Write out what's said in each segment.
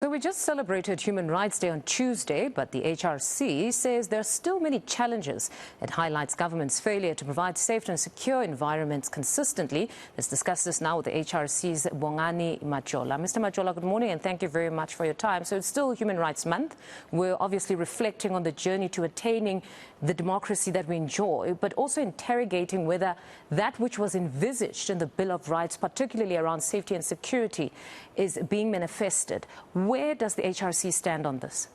So we just celebrated Human Rights Day on Tuesday, but the HRC says there are still many challenges. It highlights government's failure to provide safe and secure environments consistently. Let's discuss this now with the HRC's Bongani Majola. Mr. Majola, good morning and thank you very much for your time. So it's still Human Rights Month. We're obviously reflecting on the journey to attaining the democracy that we enjoy, but also interrogating whether that which was envisaged in the Bill of Rights, particularly around safety and security, is being manifested. Where does the HRC stand on this?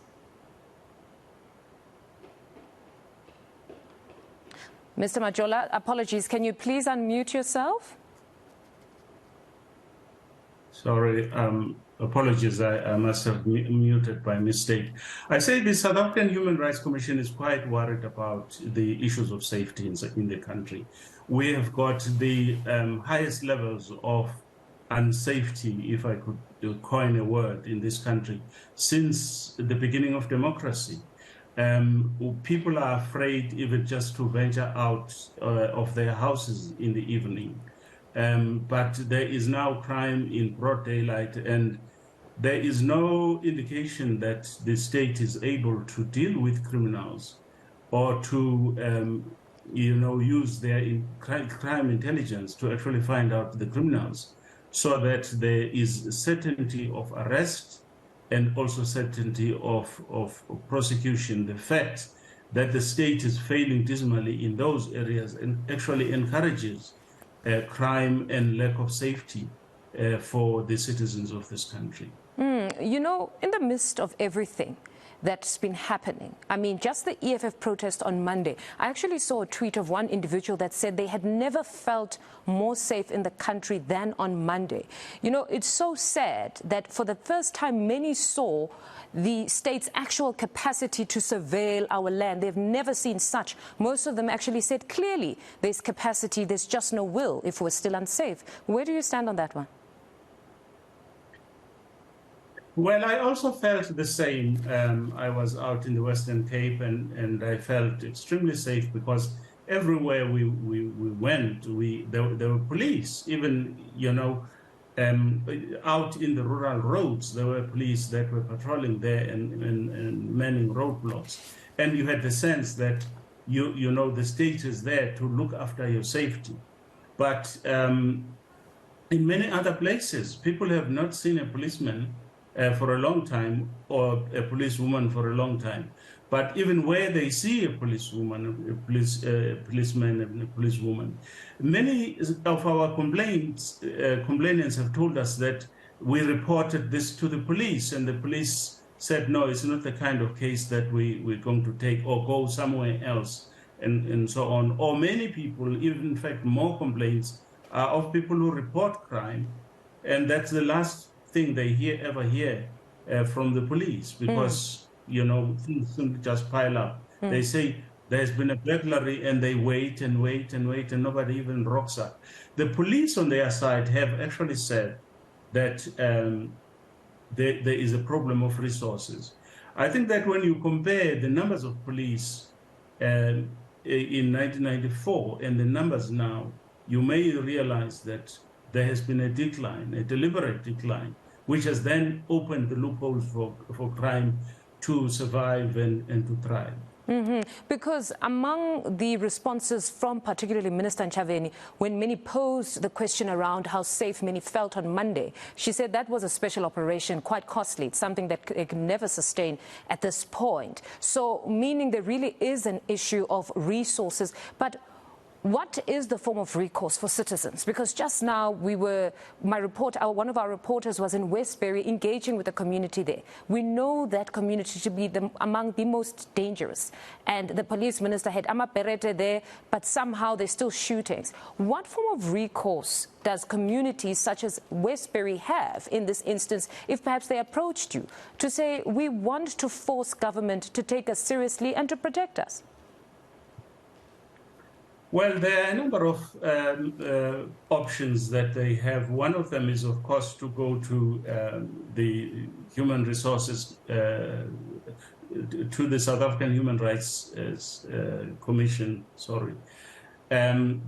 Mr. Majola, apologies. Can you please unmute yourself? Sorry, apologies. I must have muted by mistake. I say the South African Human Rights Commission is quite worried about the issues of safety in the country. We have got the highest levels of unsafety, if I could coin a word, in this country since the beginning of democracy. People are afraid even just to venture out of their houses in the evening. But there is now crime in broad daylight, and there is no indication that the state is able to deal with criminals or to use their crime intelligence to actually find out the criminals, so that there is certainty of arrest and also certainty of prosecution. The fact that the state is failing dismally in those areas and actually encourages crime and lack of safety for the citizens of this country. You know, in the midst of everything that's been happening, I mean, just the EFF protest on Monday, I actually saw a tweet of one individual that said they had never felt more safe in the country than on Monday. You know, it's so sad that for the first time many saw the state's actual capacity to surveil our land. They've never seen such. Most of them actually said clearly there's capacity, there's just no will if we're still unsafe. Where do you stand on that one? Well, I also felt the same. I was out in the Western Cape and I felt extremely safe because everywhere we went, there were police. Even, out in the rural roads, there were police that were patrolling there and manning roadblocks. And you had the sense that, the state is there to look after your safety. But in many other places, people have not seen a policeman for a long time, or a policewoman for a long time. But even where they see a policewoman, a policeman and a policewoman, many of our complainants have told us that we reported this to the police, and the police said, no, it's not the kind of case that we're going to take, or go somewhere else, and so on. Or many people, even in fact more complaints, are of people who report crime, and that's the last thing they ever hear from the police, because things just pile up. They say there's been a burglary and they wait and wait and wait and nobody even rocks up. The police on their side have actually said that there is a problem of resources. I think that when you compare the numbers of police in 1994 and the numbers now, you may realize that there has been a decline, a deliberate decline, which has then opened the loopholes for crime to survive and to thrive. Because among the responses from particularly Minister Ntshavheni, when many posed the question around how safe many felt on Monday, she said that was a special operation, quite costly. It's something that it can never sustain at this point. So meaning there really is an issue of resources. But what is the form of recourse for citizens? Because just now one of our reporters was in Westbury engaging with the community there. We know that community to be among the most dangerous. And the police minister had amaperete there, but somehow there's still shootings. What form of recourse does communities such as Westbury have in this instance if perhaps they approached you to say, we want to force government to take us seriously and to protect us? Well, there are a number of options that they have. One of them is, of course, to go to the Human Resources, to the South African Human Rights Commission,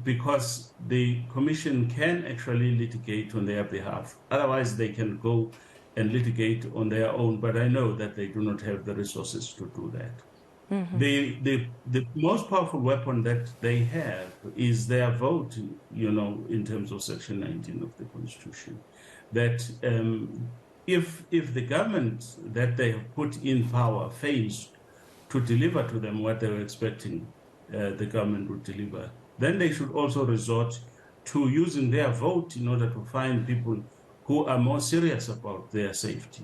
because the Commission can actually litigate on their behalf. Otherwise, they can go and litigate on their own, but I know that they do not have the resources to do that. The most powerful weapon that they have is their vote, in terms of Section 19 of the Constitution. That if the government that they have put in power fails to deliver to them what they were expecting the government would deliver, then they should also resort to using their vote in order to find people who are more serious about their safety.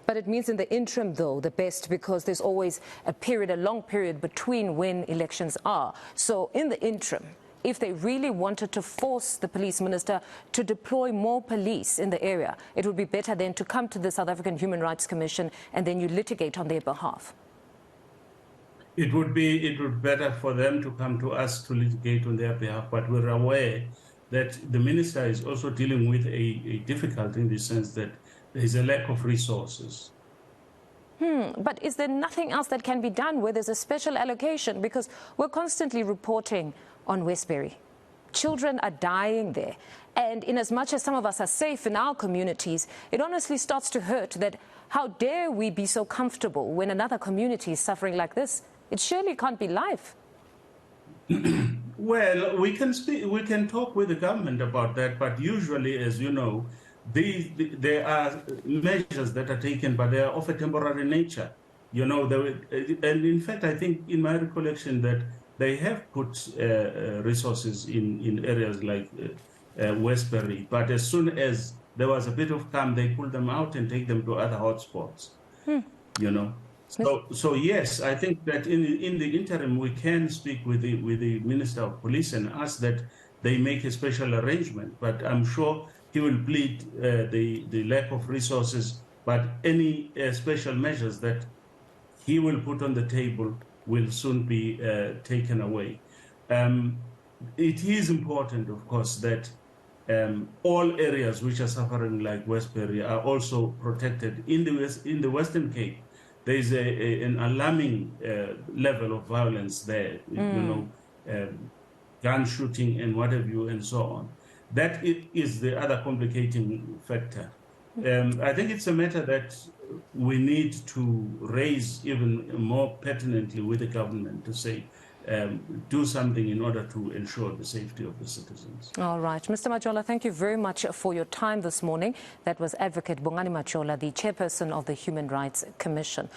But it means in the interim, though, the best, because there's always a long period between when elections are. So in the interim, if they really wanted to force the police minister to deploy more police in the area, it would be better then to come to the South African Human Rights Commission and then you litigate on their behalf. It would be better for them to come to us to litigate on their behalf, but we're aware that the minister is also dealing with a difficulty in the sense that there is a lack of resources. But is there nothing else that can be done where there's a special allocation? Because we're constantly reporting on Westbury. Children are dying there. And in as much as some of us are safe in our communities, it honestly starts to hurt that how dare we be so comfortable when another community is suffering like this? It surely can't be life. Well, we can talk with the government about that, but usually, as you know, there are measures that are taken, but they are of a temporary nature. And in fact, I think in my recollection that they have put resources in areas like Westbury, but as soon as there was a bit of calm, they pulled them out and take them to other hotspots. So yes, I think that in the interim we can speak with the Minister of Police and ask that they make a special arrangement. But I'm sure he will plead the lack of resources. But any special measures that he will put on the table will soon be taken away. It is important, of course, that all areas which are suffering like Westbury are also protected. In the Western Cape, there is an alarming level of violence there, gun shooting and what have you, and so on. That is the other complicating factor. I think it's a matter that we need to raise even more pertinently with the government to say, do something in order to ensure the safety of the citizens. All right. Mr. Majola, thank you very much for your time this morning. That was Advocate Bongani Majola, the chairperson of the Human Rights Commission.